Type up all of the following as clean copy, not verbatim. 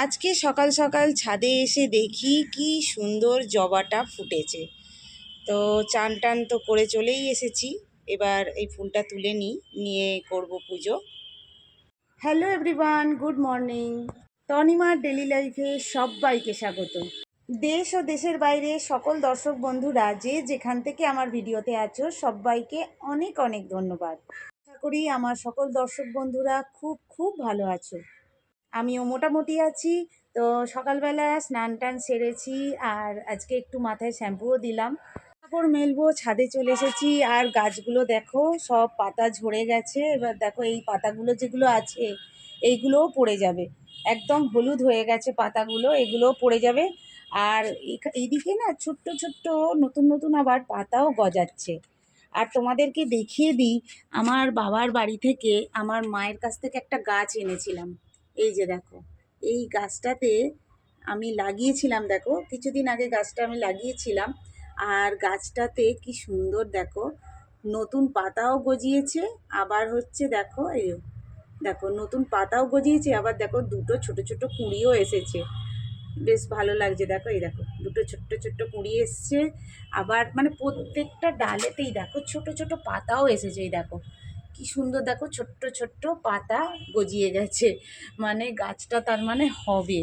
আজকে সকাল সকাল ছাদে এসে দেখি কি সুন্দর জবাটা ফুটেছে। তো চান টান তো করে চলেই এসেছি, এবার এই ফুলটা তুলে নিয়ে করব পুজো। Hello everyone, good morning. তনিমার ডেলি লাইফে সবাইকে স্বাগত। দেশ ও দেশের বাইরে সকল দর্শক বন্ধুরা যে যেখান থেকে আমার ভিডিওতে আছো সবাইকে অনেক অনেক ধন্যবাদ। আশা করি আমার সকল দর্শক বন্ধুরা খুব খুব ভালো আছো। আমিও মোটামুটি আছি। তো সকালবেলা স্নান টান সেরেছি, আর আজকে একটু মাথায় শ্যাম্পুও দিলাম। কাপড় মেলবো, ছাদে চলে এসেছি। আর গাছগুলো দেখো সব পাতা ঝরে গেছে। এবার দেখো এই পাতাগুলো যেগুলো আছে এইগুলোও পড়ে যাবে, একদম হলুদ হয়ে গেছে পাতাগুলো, এগুলোও পড়ে যাবে। আর এইদিকে না ছোট্ট ছোট্ট নতুন নতুন আবার পাতাও গজাচ্ছে। আর তোমাদেরকে দেখিয়ে দিই, আমার বাবার বাড়ি থেকে আমার মায়ের কাছ থেকে একটা গাছ এনেছিলাম। এই যে দেখো, এই গাছটাতে আমি লাগিয়েছিলাম, দেখো কিছুদিন আগে গাছটা আমি লাগিয়েছিলাম। আর গাছটাতে কি সুন্দর দেখো নতুন পাতাও গজিয়েছে। আবার হচ্ছে দেখো এই দেখো নতুন পাতাও গজিয়েছে, আবার দেখো দুটো ছোট ছোট কুঁড়িও এসেছে। বেশ ভালো লাগছে, দেখো এই দেখো দুটো ছোট্ট ছোট্ট কুঁড়ি এসছে। আবার মানে প্রত্যেকটা ডালেতেই দেখো ছোট ছোট পাতাও এসেছে। এই দেখো কি সুন্দর, দেখো ছোট্ট ছোট্ট পাতা গজিয়ে গেছে। মানে গাছটা তার মানে হবে।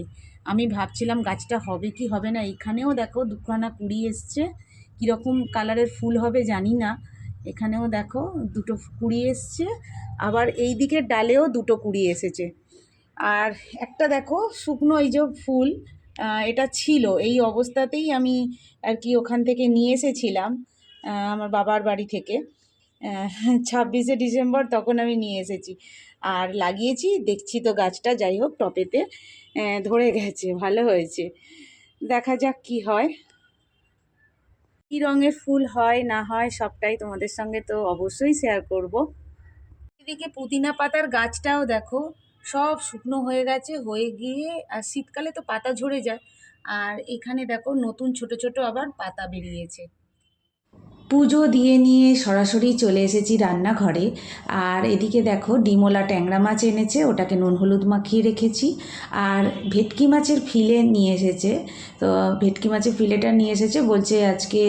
আমি ভাবছিলাম গাছটা হবে কি হবে না। এখানেও দেখো দুখানা কুড়ি এসছে, কীরকম কালারের ফুল হবে জানি না। এখানেও দেখো দুটো কুড়ি এসছে, আবার এই দিকের ডালেও দুটো কুড়ি এসেছে। আর একটা দেখো শুকনো এই যে ফুল, এটা ছিল এই অবস্থাতেই আমি আর কি ওখান থেকে নিয়ে এসেছিলাম, আমার বাবার বাড়ি থেকে। 26শে ডিসেম্বর তখন আমি নিয়ে এসেছি আর লাগিয়েছি। দেখছি তো গাছটা যাই হোক টপেতে ধরে গেছে, ভালো হয়েছে। দেখা যাক কি হয়, কী রঙের ফুল হয় না হয় সবটাই তোমাদের সঙ্গে তো অবশ্যই শেয়ার করব। এদিকে পুদিনা পাতার গাছটাও দেখো সব শুকনো হয়ে গেছে, হয়ে গিয়ে আর শীতকালে তো পাতা ঝরে যায়। আর এখানে দেখো নতুন ছোট ছোট আবার পাতা বেরিয়েছে। পুজো দিয়ে নিয়ে সরাসরি চলে এসেছি রান্নাঘরে। আর এদিকে দেখো ডিমোলা ট্যাংরা মাছ এনেছে, ওটাকে নুন হলুদ মাখিয়ে রেখেছি। আর ভেটকি মাছের ফিলে নিয়ে এসেছে, তো ভেটকি মাছের ফিলেটা নিয়ে এসেছে, বলছে আজকে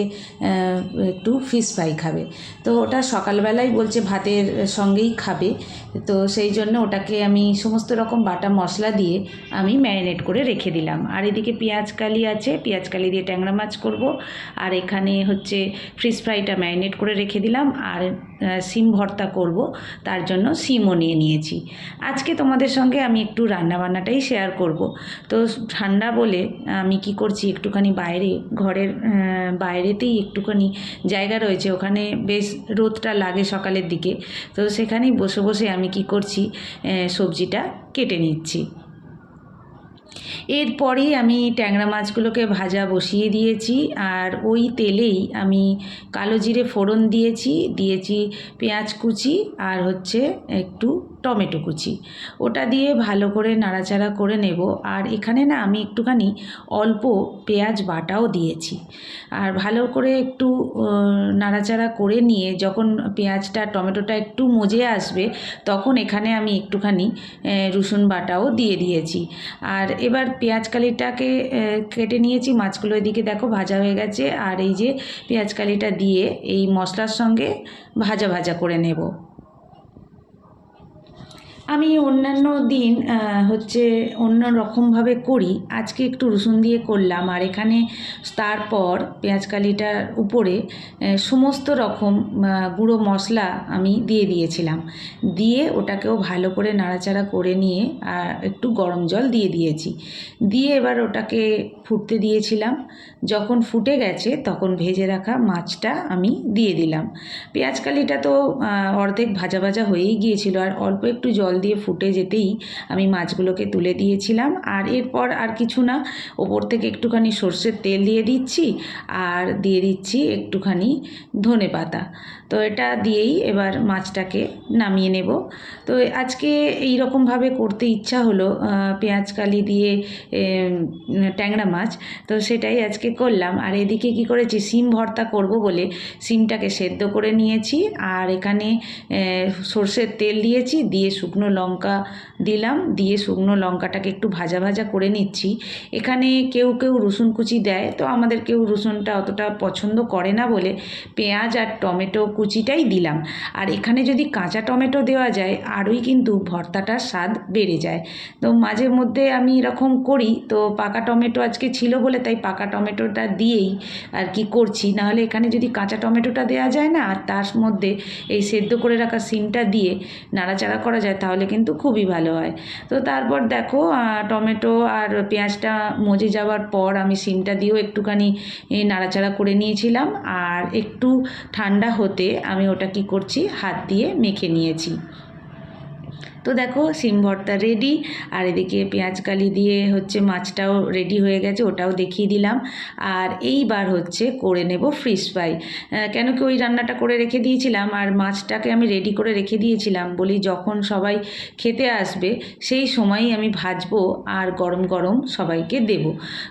একটু ফিশ ফ্রাই খাবে। তো ওটা সকালবেলায় বলছে ভাতের সঙ্গেই খাবে। তো সেই জন্য ওটাকে আমি সমস্ত রকম বাটা মশলা দিয়ে আমি ম্যারিনেট করে রেখে দিলাম। আর এদিকে পেঁয়াজকালি আছে, পেঁয়াজকালি দিয়ে ট্যাংরা মাছ করব। আর এখানে হচ্ছে ফিশ ফ্রাইটা ম্যারিনেট করে রেখে দিলাম। আর শিম ভর্তা করব, তার জন্য শিমও নিয়ে নিয়েছি। আজকে তোমাদের সঙ্গে আমি একটু রান্নাবান্নাটাই শেয়ার করব। তো ঠান্ডা বলে আমি কি করছি, একটুখানি বাইরে ঘরের বাইরেতেই একটুখানি জায়গা রয়েছে, ওখানে বেশ রোদটা লাগে সকালের দিকে। তো সেখানেই বসে বসে আমি কি করছি, সবজিটা কেটে নিচ্ছি। এরপরেই আমি ট্যাংরা মাছগুলোকে ভাজা বসিয়ে দিয়েছি। আর ওই তেলেই আমি কালো জিরে ফোড়ন দিয়েছি পেঁয়াজ কুচি আর হচ্ছে একটু টমেটো কুচি, ওটা দিয়ে ভালো করে নাড়াচাড়া করে নেব। আর এখানে না আমি একটুখানি অল্প পেঁয়াজ বাটাও দিয়েছি। আর ভালো করে একটু নাড়াচাড়া করে নিয়ে যখন পেঁয়াজটা টমেটোটা একটু মজে আসবে, তখন এখানে আমি একটুখানি রসুন বাটাও দিয়ে দিয়েছি। আর এবার পেঁয়াজকালিটাকে কেটে নিয়েছি, মাছগুলো এদিকে দেখো ভাজা হয়ে গেছে। আর এই যে পেঁয়াজকালিটা দিয়ে এই মশলার সঙ্গে ভাজা ভাজা করে নেব। আমি অন্যান্য দিন হচ্ছে অন্য রকমভাবে করি, আজকে একটু রসুন দিয়ে করলাম। আর এখানে তারপর পেঁয়াজকালিটার উপরে সমস্ত রকম গুঁড়ো মশলা আমি দিয়ে দিয়েছিলাম, দিয়ে ওটাকেও ভালো করে নাড়াচাড়া করে নিয়ে একটু গরম জল দিয়ে দিয়েছি। দিয়ে এবার ওটাকে ফুটতে দিয়েছিলাম। যখন ফুটে গেছে তখন ভেজে রাখা মাছটা আমি দিয়ে দিলাম। পেঁয়াজকালিটা তো অর্ধেক ভাজা ভাজা হয়েই গিয়েছিল, আর অল্প একটু জল দিয়ে ফুটে যেতেই আমি মাছগুলোকে তুলে দিয়েছিলাম। আর এরপর আর কিছু না, ওপর থেকে একটুখানি সর্ষের তেল দিয়ে দিচ্ছি, আর দিয়ে দিচ্ছি একটুখানি ধনেপাতা। তো এটা দিয়েই এবার মাছটাকে নামিয়ে নেব। তো আজকে এই রকমভাবে করতে ইচ্ছা হলো, পেঁয়াজকালি দিয়ে ট্যাংরা মাছ, তো সেটাই আজকে করলাম। আর এদিকে কি করেছি, শিম ভর্তা করব বলে শিমটাকে সেদ্ধ করে নিয়েছি। আর এখানে সর্ষের তেল দিয়েছি, দিয়ে শুকনো শুকনো লঙ্কা দিলাম, দিয়ে শুকনো লঙ্কাটাকে একটু ভাজা ভাজা করে নিচ্ছি। এখানে কেউ কেউ রসুন কুচি দেয়, তো আমাদের কেউ রসুনটা অতটা পছন্দ করে না বলে পেঁয়াজ আর টমেটো কুচিটাই দিলাম। আর এখানে যদি কাঁচা টমেটো দেওয়া যায় আরোই কিন্তু ভর্তাটার স্বাদ বেড়ে যায়। তো মাঝে মধ্যে আমি এরকম করি, তো পাকা টমেটো আজকে ছিল বলে তাই পাকা টমেটোটা দিয়েই আর কি করছি। নাহলে এখানে যদি কাঁচা টমেটোটা দেওয়া যায় না আর তার মধ্যে এই সেদ্ধ করে রাখা শিমটা দিয়ে নাড়াচাড়া করা যায় তাহলে কিন্তু খুবই ভালো হয়। তো তারপর দেখো টমেটো আর পেঁয়াজটা মজে যাওয়ার পর আমি শিমটা দিয়েও একটুখানি নাড়াচাড়া করে নিয়েছিলাম। আর একটু ঠান্ডা হতে আমি ওটা কি করছি, হাত দিয়ে মেখে নিয়েছি। তো দেখো শিম ভর্তা রেডি। আর এদিকে পেঁয়াজ কালি দিয়ে হচ্ছে মাছটাও রেডি হয়ে গেছে, ওটাও দেখিয়ে দিলাম। আর এইবার হচ্ছে করে নেব ফিশ ফ্রাই। কেন কি ওই রান্নাটা করে রেখে দিয়েছিলাম আর মাছটাকে আমি রেডি করে রেখে দিয়েছিলাম বলি যখন সবাই খেতে আসবে সেই সময়ই আমি ভাজবো আর গরম গরম সবাইকে দেব।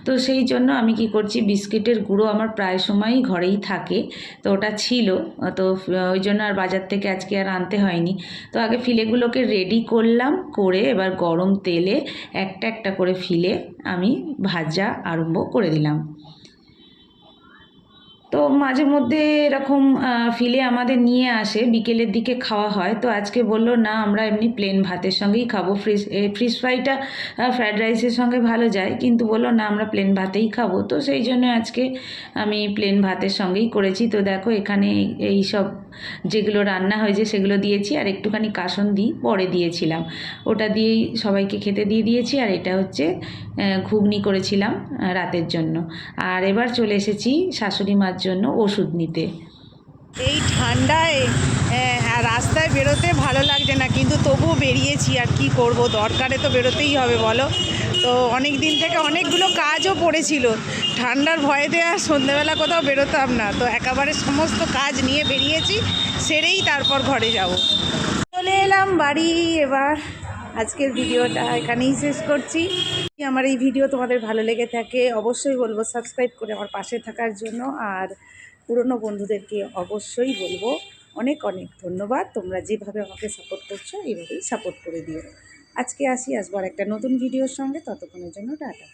তো সেই জন্য আমি কি করছি, বিস্কিটের গুঁড়ো আমার প্রায় সময়ই ঘরেই থাকে, তো ওটা ছিল, তো ওই জন্য আর বাজার থেকে আজকে আর আনতে হয়নি। তো আগে ফিলেগুলোকে রেডি করলাম, করে এবার গরম তেলে একটা একটা করে ফিলে আমি ভাজা আরম্ভ করে দিলাম। তো মাঝে মধ্যে এরকম ফিলে আমাদের নিয়ে আসে, বিকেলের দিকে খাওয়া হয়। তো আজকে বললো না আমরা এমনি প্লেন ভাতের সঙ্গেই খাবো, ফিশ ফ্রাইটা ফ্রায়েড রাইসের সঙ্গে ভালো যায়, কিন্তু বললো না আমরা প্লেন ভাতেই খাবো। তো সেই জন্য আজকে আমি প্লেন ভাতের সঙ্গেই করেছি। তো দেখো এখানে এই সব যেগুলো রান্না হয়েছে সেগুলো দিয়েছি, আর একটুখানি কাসুন্দি পরে দিয়েছিলাম, ওটা দিয়েই সবাইকে খেতে দিয়ে দিয়েছি। আর এটা হচ্ছে ঘুগনি করেছিলাম রাতের জন্য। আর এবার চলে এসেছি শাশুড়ি মার জন্য ওষুধ নিতে। এই ঠান্ডায় রাস্তায় বেরোতে ভালো লাগছে না, কিন্তু তবুও বেরিয়েছি। আর কি করব, দরকারে তো বেরোতেই হবে বলো। তো অনেক দিন থেকে অনেকগুলো কাজও পড়েছিল, ঠান্ডার ভয়েতে আর সন্ধ্যেবেলা কোথাও বেরোতাম না। তো একেবারে সমস্ত কাজ নিয়ে বেরিয়েছি, সেরেই তারপর ঘরে যাব। চলে এলাম বাড়ি। এবার আজকের ভিডিওটা এখানেই শেষ করছি। আমার এই ভিডিও তোমাদের ভালো লেগে থাকে অবশ্যই বলবো সাবস্ক্রাইব করে আমার পাশে থাকার জন্য। আর পুরনো বন্ধুদেরকে অবশ্যই বলবো অনেক অনেক ধন্যবাদ, তোমরা যেভাবে আমাকে সাপোর্ট করছো এইভাবেই সাপোর্ট করে দিও। আজকে আসবো আর একটা নতুন ভিডিওর সঙ্গে, ততক্ষণের জন্য টাটা।